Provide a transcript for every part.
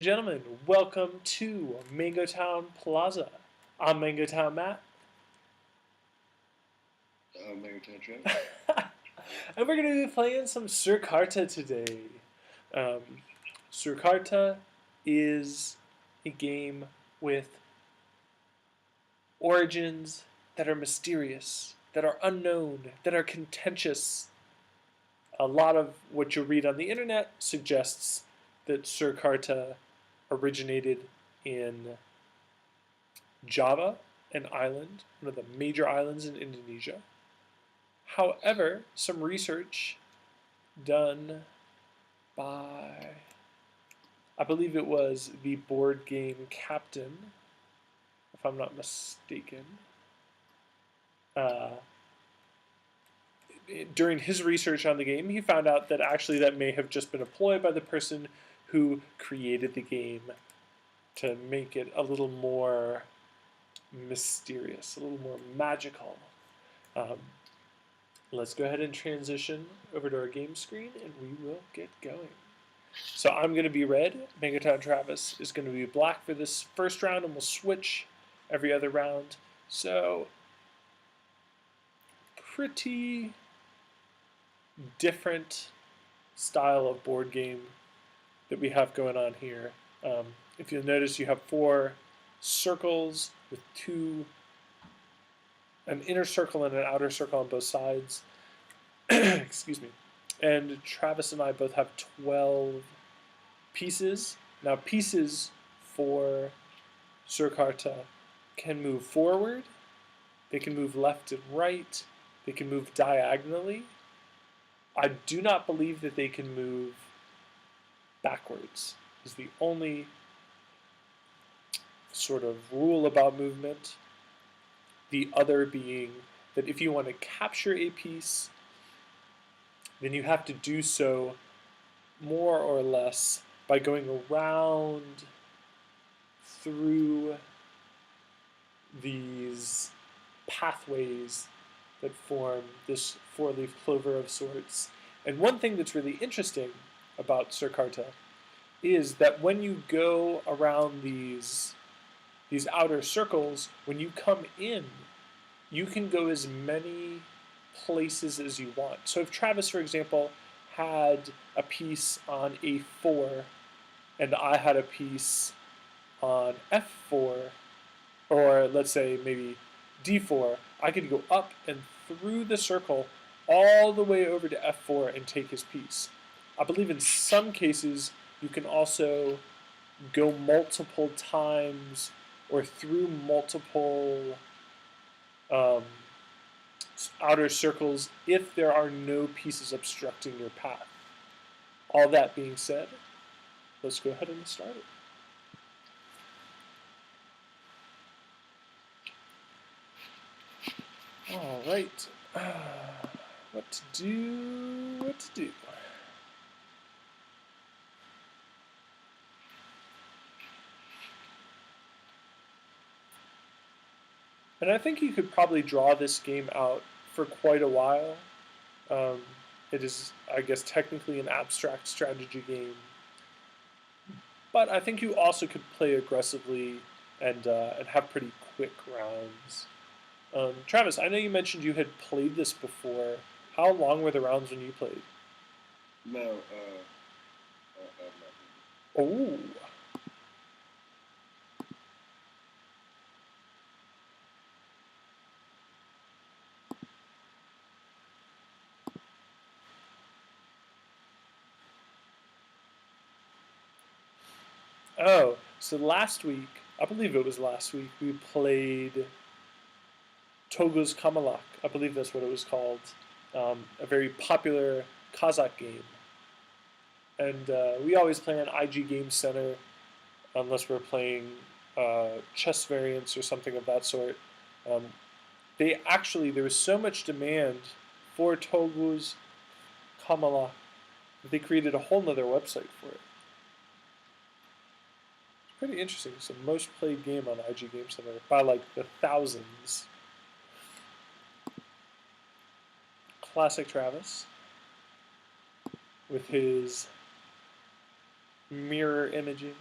Gentlemen, welcome to Mango Town Plaza. I'm Mango Town Matt. Mango Town Travis. And we're going to be playing some Surakarta today. Um, Surakarta is a game with origins that are mysterious, that are unknown, that are contentious. A lot of what you'll read on the internet suggests that Surakarta originated in Java, an island, one of the major islands in Indonesia. However, some research done by, I believe it was the board game captain, if I'm not mistaken, uh, during his research on the game, he found out that actually that may have just been a ploy by the person who created the game to make it a little more mysterious, a little more magical. Um, let's go ahead and transition over to our game screen and we will get going. So I'm going to be red, Megaton Travis is going to be black for this first round, and we'll switch every other round. So pretty different style of board game that we have going on here. If you'll notice, you have 4 circles with an inner circle and an outer circle on both sides. Excuse me. And Travis and I both have 12 pieces. Now, pieces for Surakarta can move forward, they can move left and right, they can move diagonally. I do not believe that they can move backwards, is the only sort of rule about movement. The other being that if you want to capture a piece, then you have to do so more or less by going around through these pathways that form this 4-leaf clover of sorts. And one thing that's really interesting about Surakarta is that when you go around these outer circles, when you come in, you can go as many places as you want. So if Travis, for example, had a piece on A4 and I had a piece on F4, or let's say maybe D4, I could go up and through the circle all the way over to F4 and take his piece. I believe in some cases you can also go multiple times or through multiple outer circles if there are no pieces obstructing your path. All that being said, let's go ahead and start it. All right. What to do? What to do? And I think you could probably draw this game out for quite a while. Um, it is, I guess, technically an abstract strategy game. But I think you also could play aggressively and have pretty quick rounds. Travis, I know you mentioned you had played this before. How long were the rounds when you played? No, Oh, oh. So last week, I believe it was last week, we played Togo's Kamalak. I believe that's what it was called. A very popular Kazakh game. And we always play on IG Game Center unless we're playing chess variants or something of that sort. Um, there was so much demand for Togo's Kamala that they created a whole nother website for it. It's pretty interesting. It's the most played game on IG Game Center by like the thousands. Classic Travis with his mirror imaging.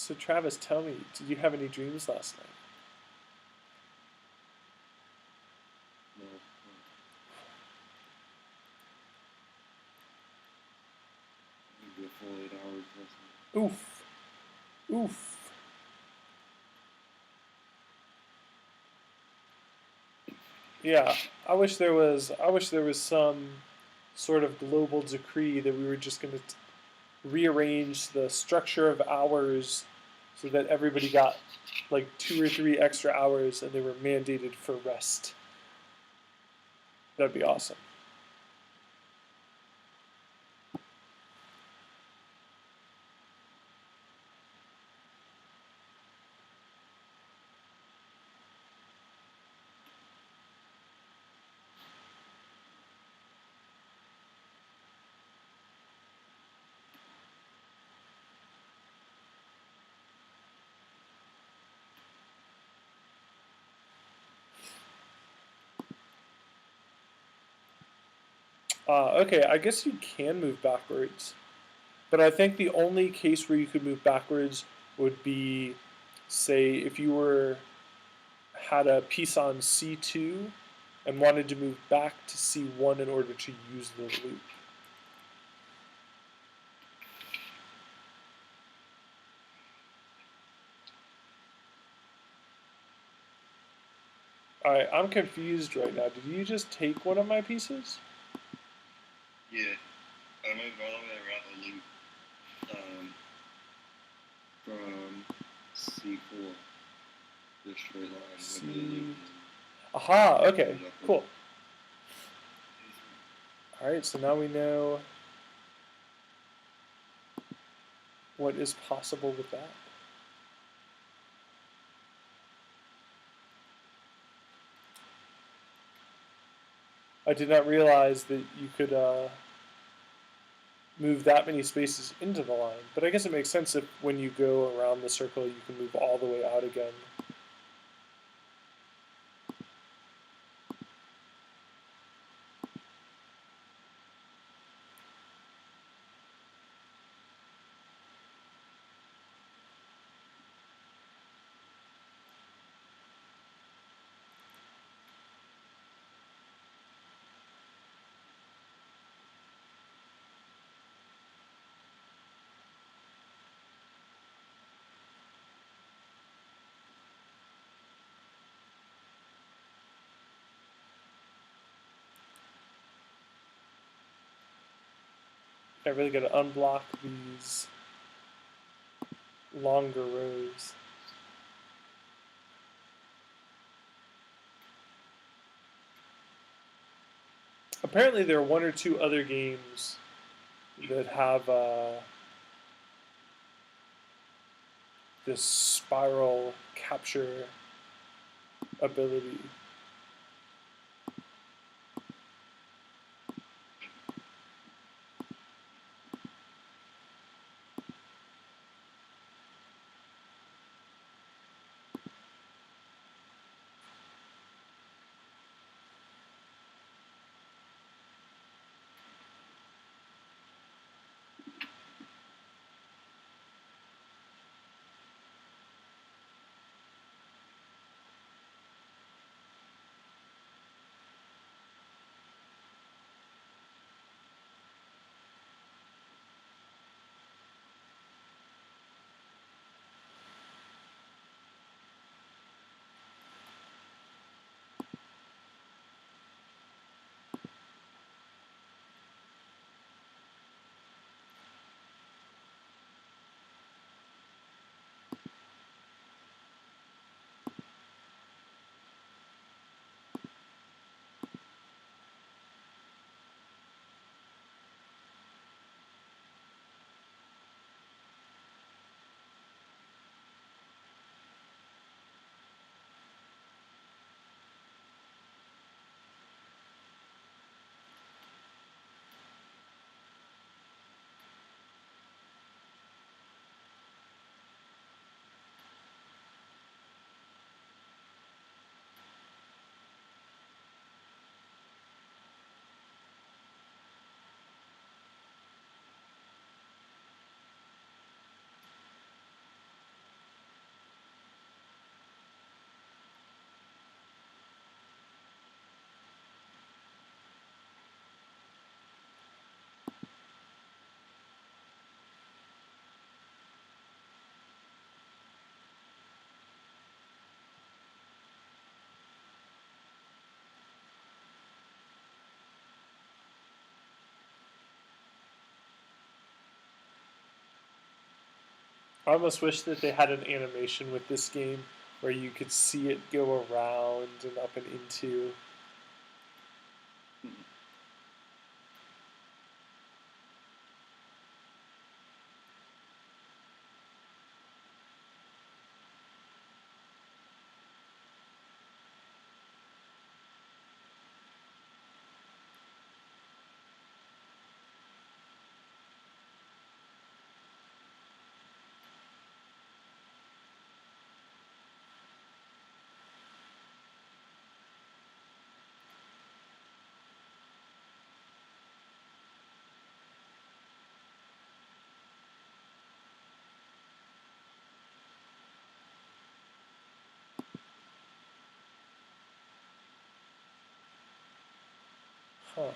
So Travis, tell me, did you have any dreams last night? No. Maybe a full 8 hours last night. Oof. Oof. Yeah, I wish there was some sort of global decree that we were just going to rearrange the structure of hours so that everybody got like 2 or 3 extra hours and they were mandated for rest. That'd be awesome. Okay, I guess you can move backwards, but I think the only case where you could move backwards would be, say, if you were had a piece on C2 and wanted to move back to C1 in order to use the loop. Alright, I'm confused right now. Did you just take one of my pieces? Yeah. I moved all the way around the loop from C4, the straight line with the loop. Aha, okay, cool. Alright, so now we know what is possible with that. I did not realize that you could move that many spaces into the line, but I guess it makes sense if when you go around the circle you can move all the way out again. I really got to unblock these longer rows. Apparently there are 1 or 2 other games that have this spiral capture ability. I almost wish that they had an animation with this game where you could see it go around and up and into. Huh.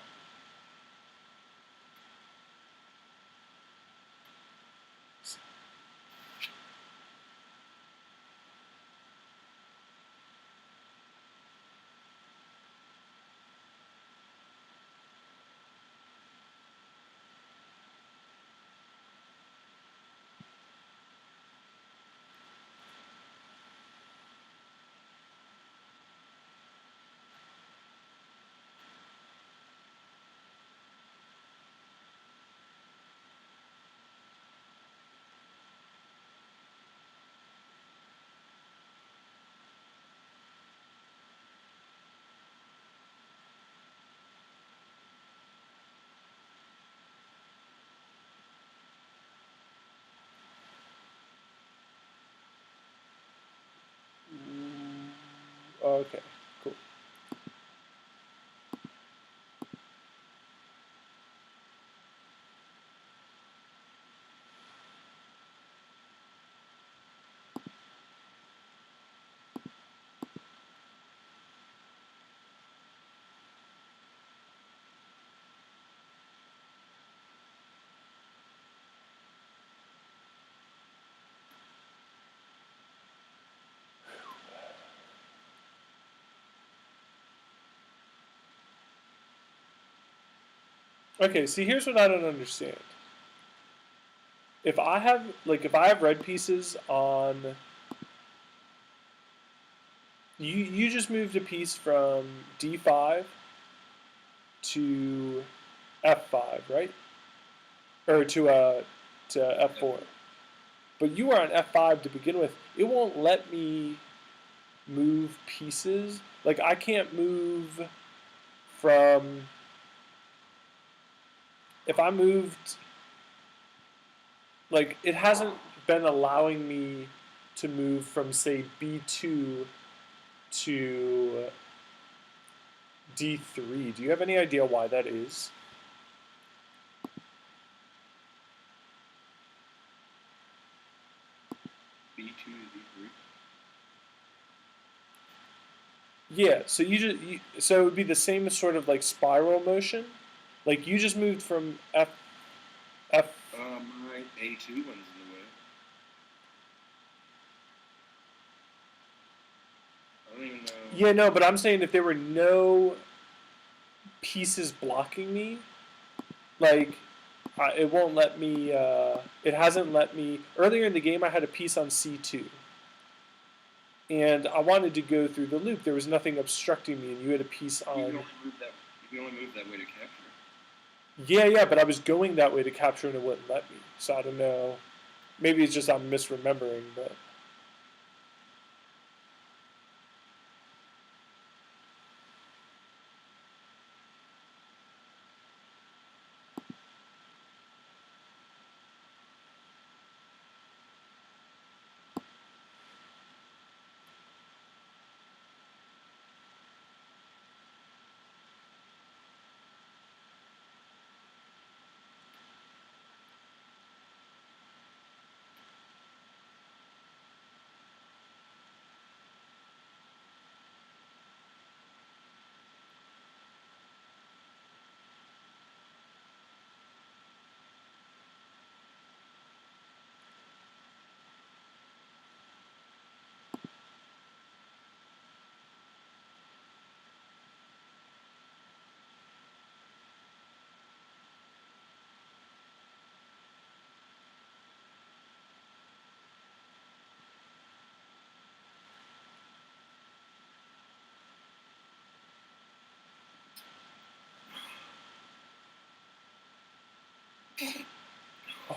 Okay, cool. Okay, see, here's what I don't understand. If I have red pieces on, you just moved a piece from D5 to F5, right? Or to F4. But you were on F5 to begin with. It won't let me move pieces. Like I can't move from if I moved like it hasn't been allowing me to move from say B2 to D3. Do you have any idea why that is? B2 to B3. Yeah, so so it would be the same sort of like spiral motion. Like you just moved from F. My A2 one's in the way. I don't even know. Yeah, no, but I'm saying if there were no pieces blocking me, like it won't let me. It hasn't let me. Earlier in the game, I had a piece on C2, and I wanted to go through the loop. There was nothing obstructing me, and you had a piece on. You can only move that way to capture. Yeah, yeah, but I was going that way to capture, and it wouldn't let me. So I don't know. Maybe it's just I'm misremembering, but.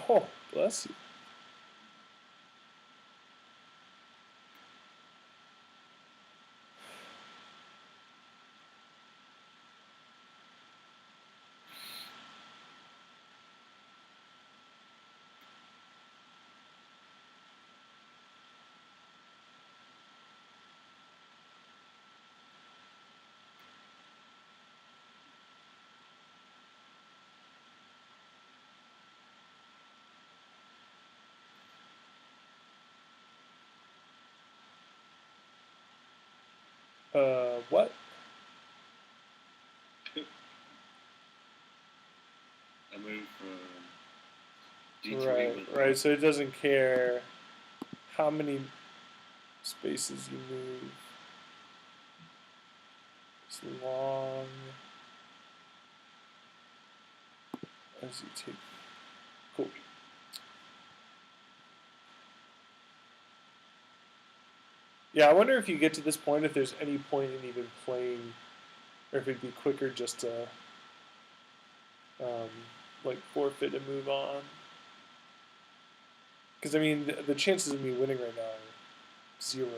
Oh, bless you. What? I moved from D3 Right, with right. So it doesn't care how many spaces you move. As long as you take. Cool. Yeah, I wonder if you get to this point, if there's any point in even playing, or if it'd be quicker just to um, like forfeit and move on. Because I mean, the chances of me winning right now are 0.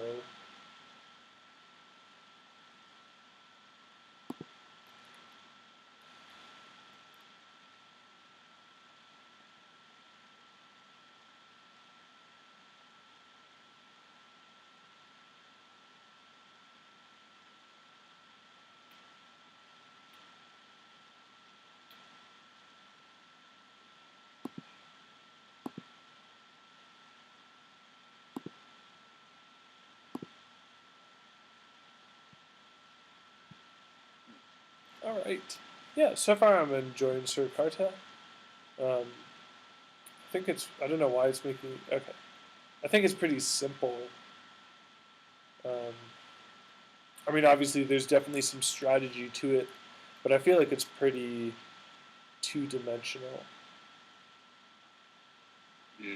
All right. Yeah. So far, I'm enjoying Surakarta. I think it's. I don't know why it's making. Okay. I think it's pretty simple. Um, I mean, obviously, there's definitely some strategy to it, but I feel like it's pretty two-dimensional. Yeah.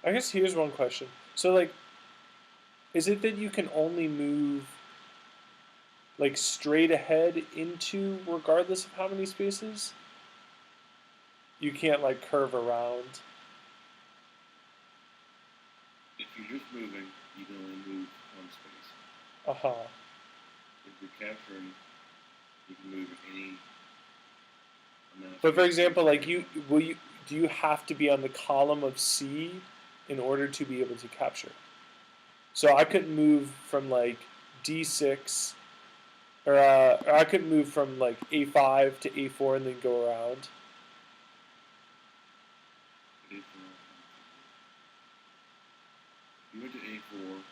I guess here's one question. So, like, is it that you can only move like straight ahead into regardless of how many spaces? You can't like curve around. If you're just moving, you can only move one space. Uh huh. If you're capturing, you can move any amount of But for space. example, like do you have to be on the column of C in order to be able to capture? So I couldn't move from like D6 or I couldn't move from like A5 to A4 and then go around. A4. You went to A4,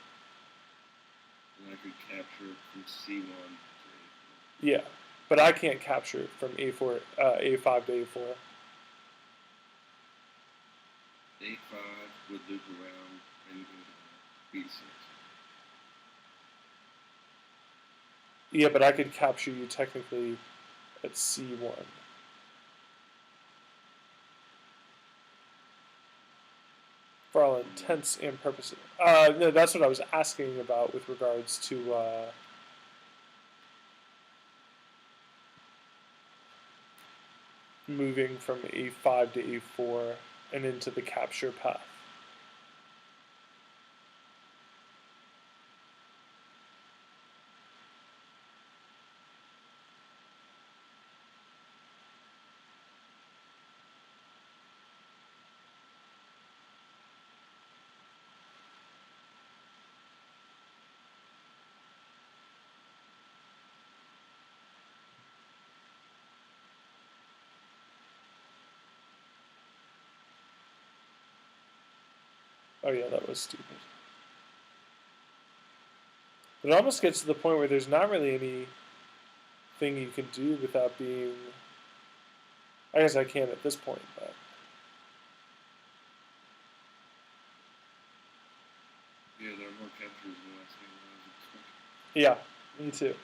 and I could capture from C1 to A4. Yeah, but I can't capture from A4, A5 to A4. A5 would loop around and go to B6. Yeah, but I could capture you technically at C1. For all intents and purposes. No, that's what I was asking about with regards to moving from a5 to a4 and into the capture path. Oh yeah, that was stupid. But it almost gets to the point where there's not really anything you can do without being. I guess I can at this point, but Yeah, there are more captures in the last game than I was expecting. yeah, me too.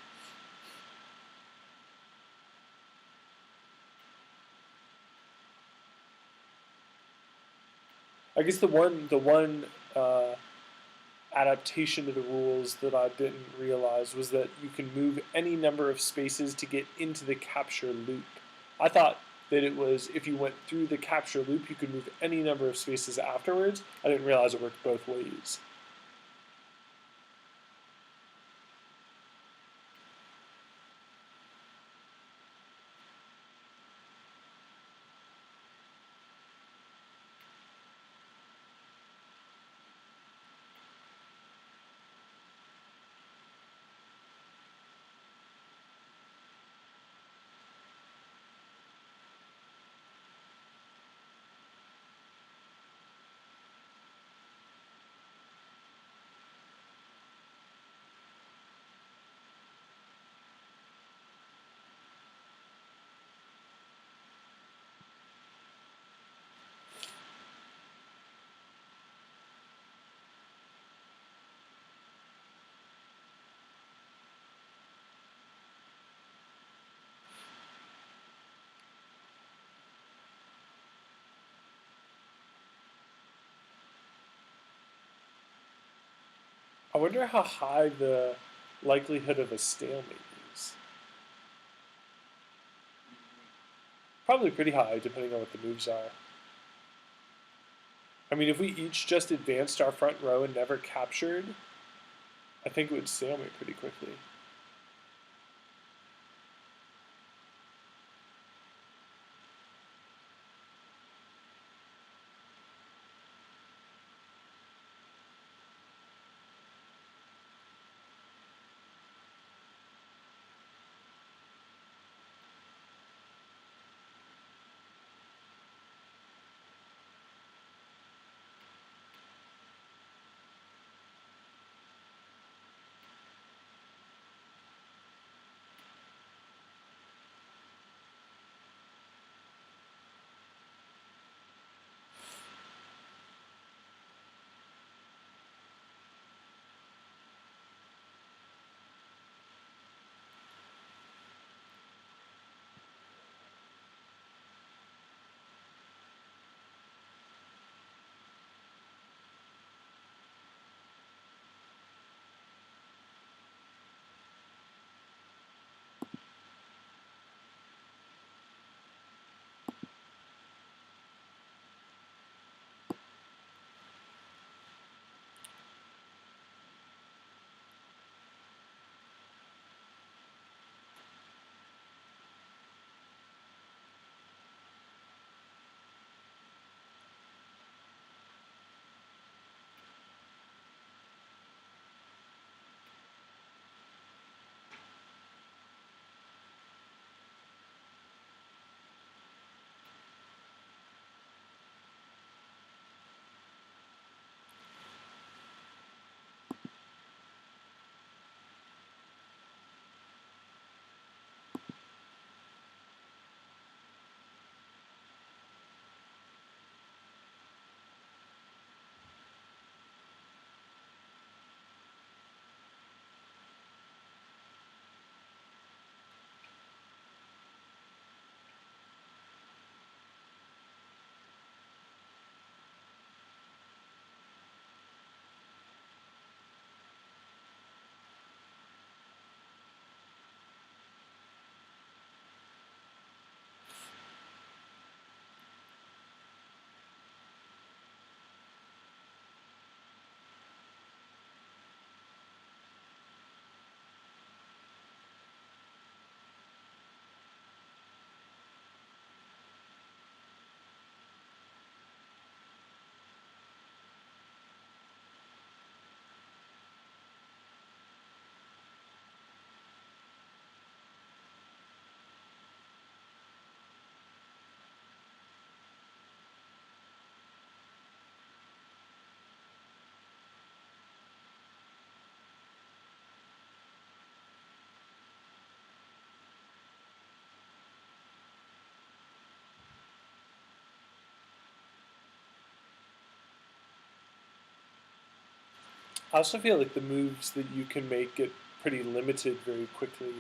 I guess the one adaptation to the rules that I didn't realize was that you can move any number of spaces to get into the capture loop. I thought that it was if you went through the capture loop, you could move any number of spaces afterwards. I didn't realize it worked both ways. I wonder how high the likelihood of a stalemate is. Probably pretty high, depending on what the moves are. I mean, if we each just advanced our front row and never captured, I think it would stalemate pretty quickly. I also feel like the moves that you can make get pretty limited very quickly.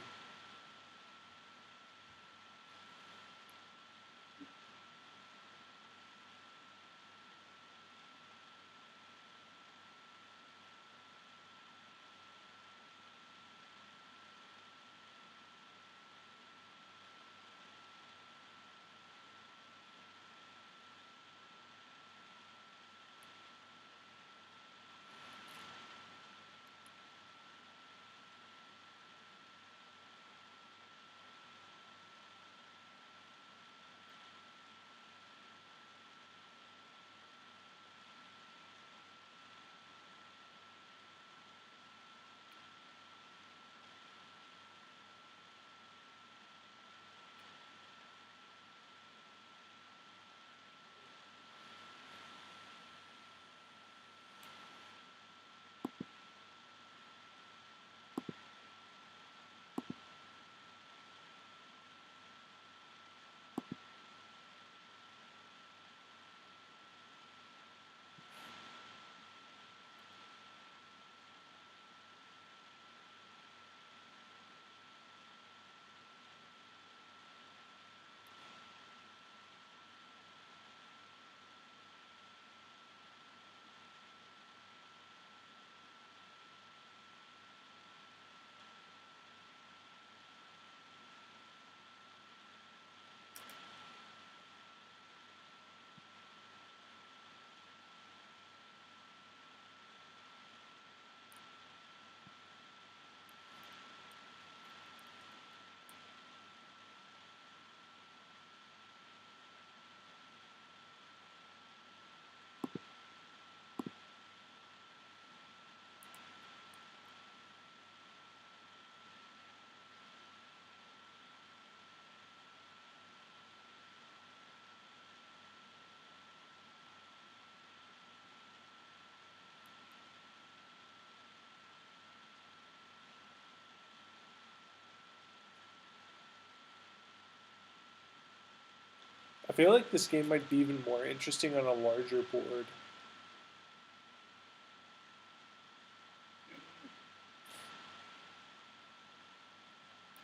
I feel like this game might be even more interesting on a larger board.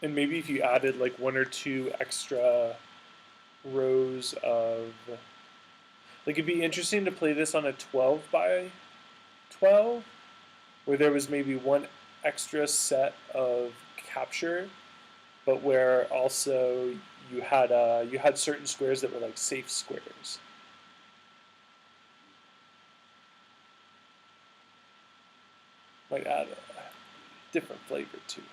And maybe if you added like one or two extra rows of. Like, it'd be interesting to play this on a 12 by 12, where there was maybe one extra set of capture, but where also you had certain squares that were like safe squares. Might add a different flavor to it.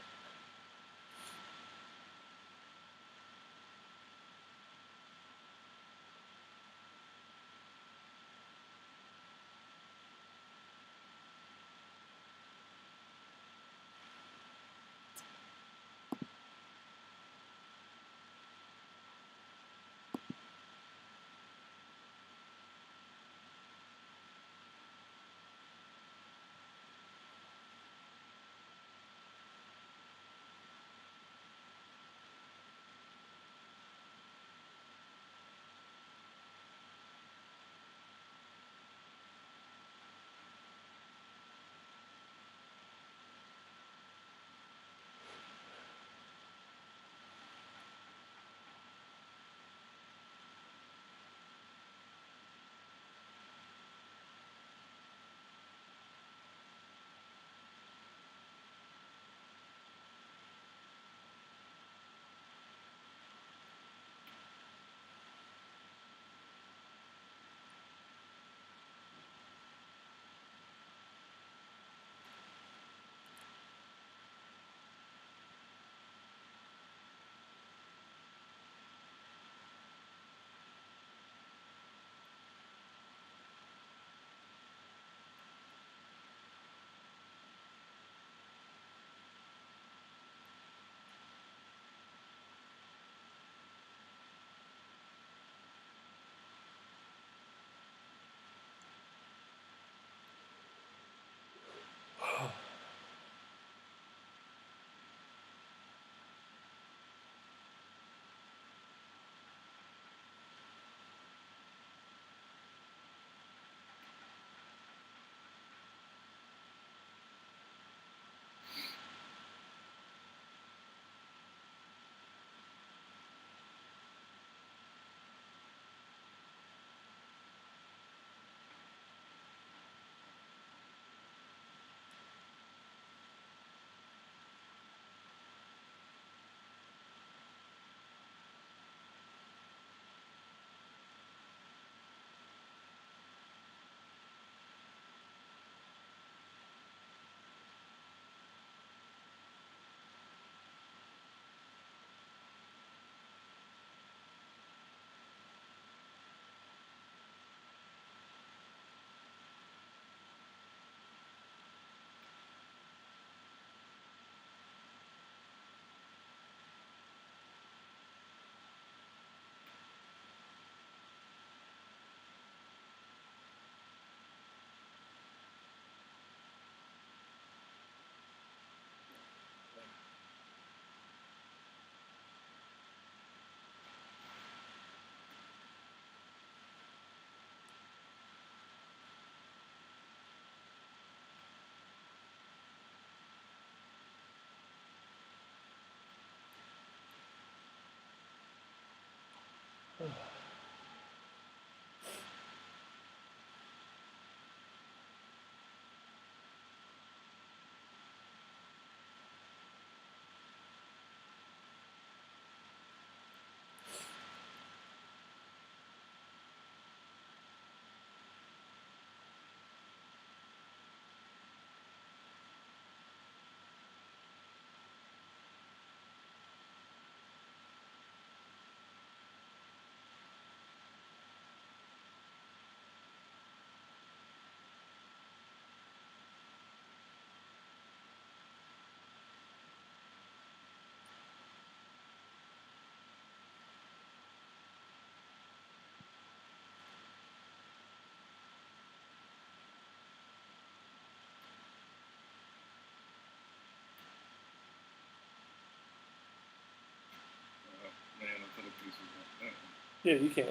Yeah, you can.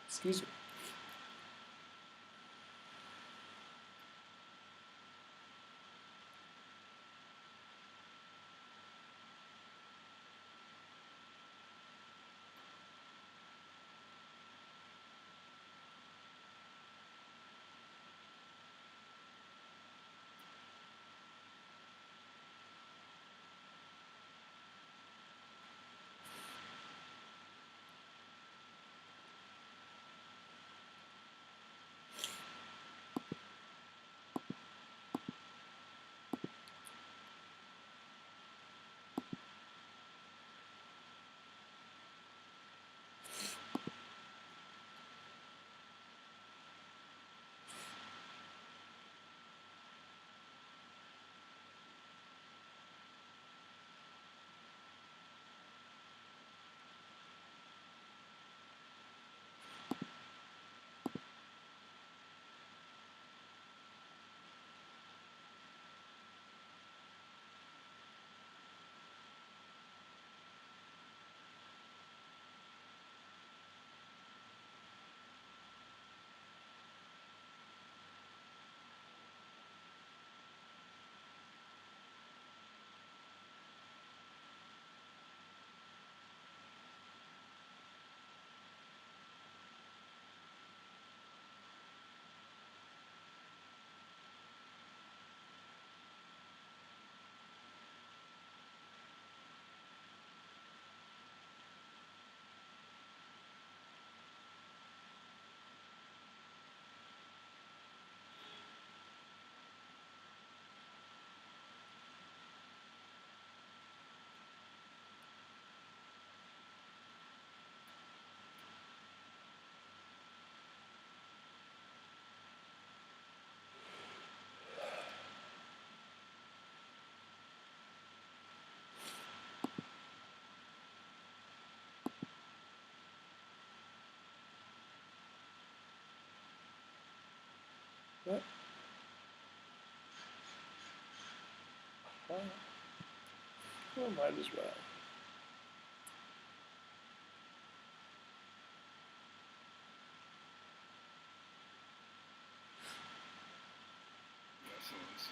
Excuse me. What? Well, might as well. That's all this is.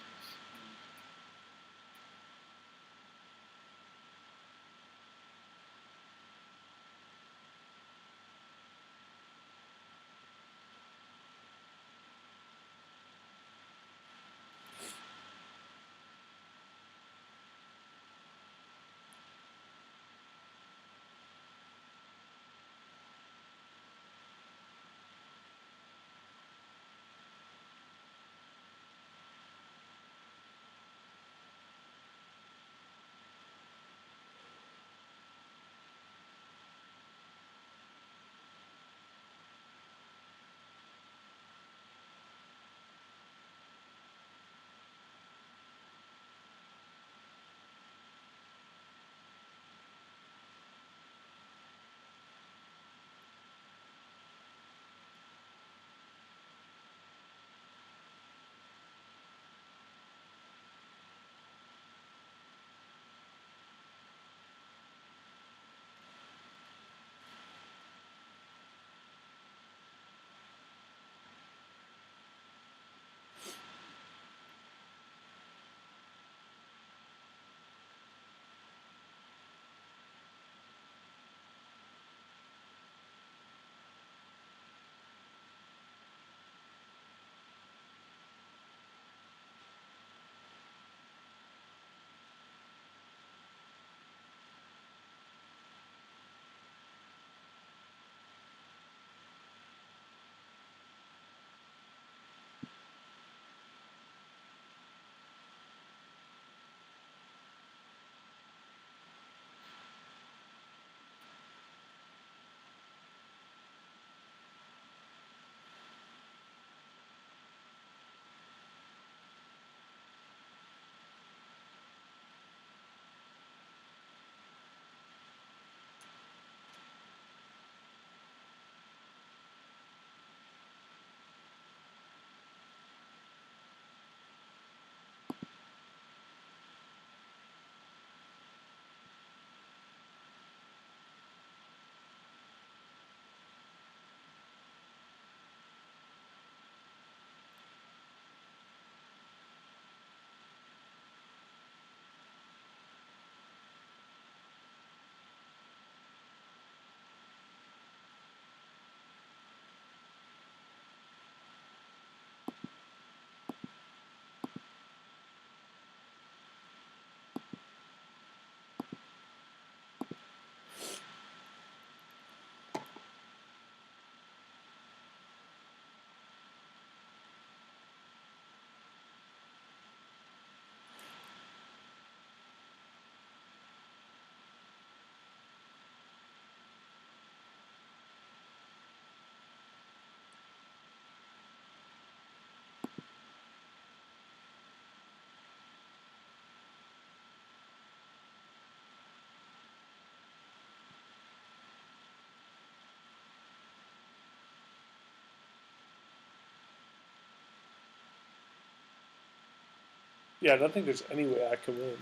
Yeah, I don't think there's any way I could win.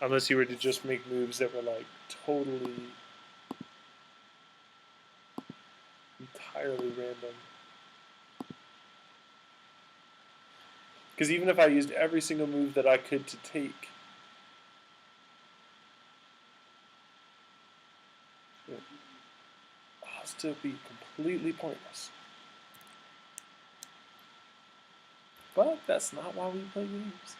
Unless you were to just make moves that were like totally, entirely random. Because even if I used every single move that I could to take, I'll still be completely pointless. But that's not why we play games.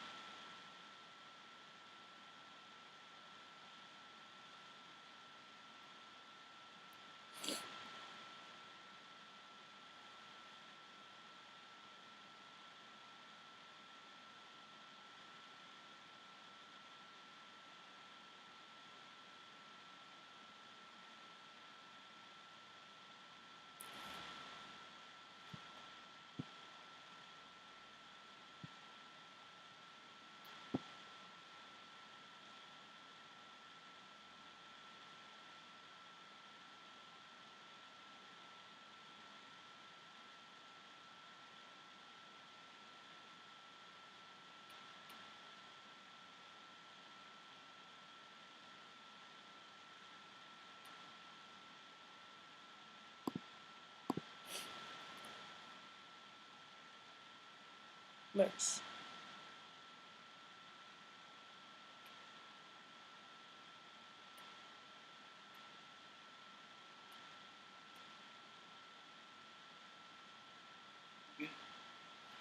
Nice.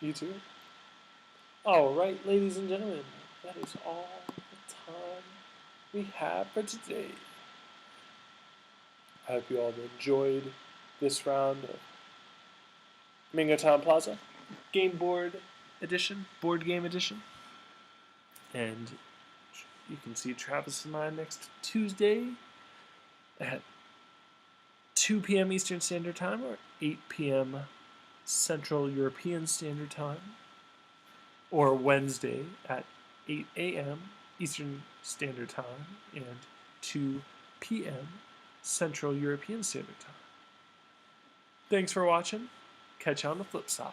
You too? All right, ladies and gentlemen, that is all the time we have for today. I hope you all enjoyed this round of Mingo Town Plaza Game Board Edition, Board Game Edition. And you can see Travis and I next Tuesday at 2 p.m. Eastern Standard Time or 8 p.m. Central European Standard Time, or Wednesday at 8 a.m. Eastern Standard Time and 2 p.m. Central European Standard Time. Thanks for watching. Catch you on the flip side.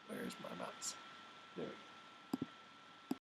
Where's my mouse?